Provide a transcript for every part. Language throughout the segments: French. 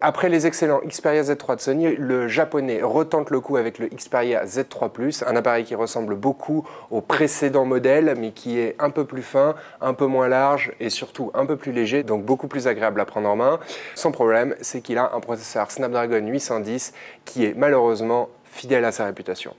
Après les excellents Xperia Z3 de Sony, le japonais retente le coup avec le Xperia Z3 Plus, un appareil qui ressemble beaucoup au précédent modèle, mais qui est un peu plus fin, un peu moins large et surtout un peu plus léger, donc beaucoup plus agréable à prendre en main. Son problème, c'est qu'il a un processeur Snapdragon 810 qui est malheureusement fidèle à sa réputation.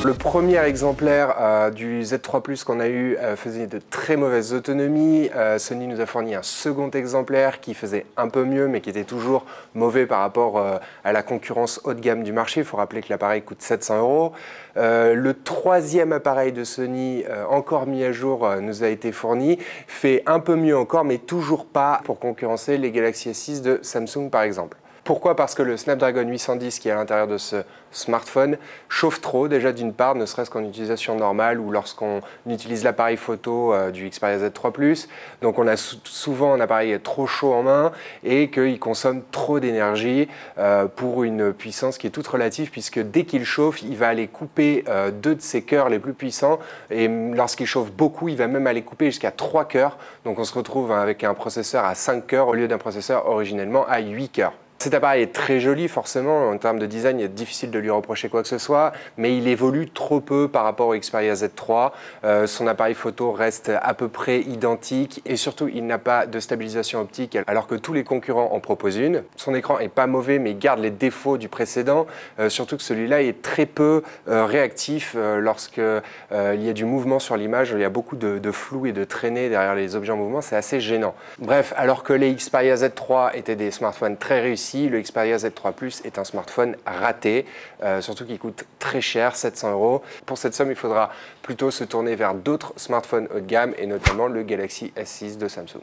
Le premier exemplaire du Z3 Plus qu'on a eu faisait de très mauvaises autonomies. Sony nous a fourni un second exemplaire qui faisait un peu mieux, mais qui était toujours mauvais par rapport à la concurrence haut de gamme du marché. Il faut rappeler que l'appareil coûte 700 €. Le troisième appareil de Sony, encore mis à jour, nous a été fourni, fait un peu mieux encore, mais toujours pas pour concurrencer les Galaxy S6 de Samsung par exemple. Pourquoi? Parce que le Snapdragon 810 qui est à l'intérieur de ce smartphone chauffe trop, déjà d'une part, ne serait-ce qu'en utilisation normale ou lorsqu'on utilise l'appareil photo du Xperia Z3 Plus. Donc on a souvent un appareil trop chaud en main et qu'il consomme trop d'énergie pour une puissance qui est toute relative, puisque dès qu'il chauffe, il va aller couper deux de ses cœurs les plus puissants, et lorsqu'il chauffe beaucoup, il va même aller couper jusqu'à 3 cœurs. Donc on se retrouve avec un processeur à 5 cœurs au lieu d'un processeur originellement à 8 cœurs. Cet appareil est très joli, forcément, en termes de design, il est difficile de lui reprocher quoi que ce soit, mais il évolue trop peu par rapport au Xperia Z3. Son appareil photo reste à peu près identique et surtout, il n'a pas de stabilisation optique alors que tous les concurrents en proposent une. Son écran est pas mauvais, mais il garde les défauts du précédent, surtout que celui-là est très peu réactif lorsque il y a du mouvement sur l'image. Il y a beaucoup de flou et de traînées derrière les objets en mouvement, c'est assez gênant. Bref, alors que les Xperia Z3 étaient des smartphones très réussis, le Xperia Z3 Plus est un smartphone raté, surtout qu'il coûte très cher, 700 €. Pour cette somme, il faudra plutôt se tourner vers d'autres smartphones haut de gamme et notamment le Galaxy S6 de Samsung.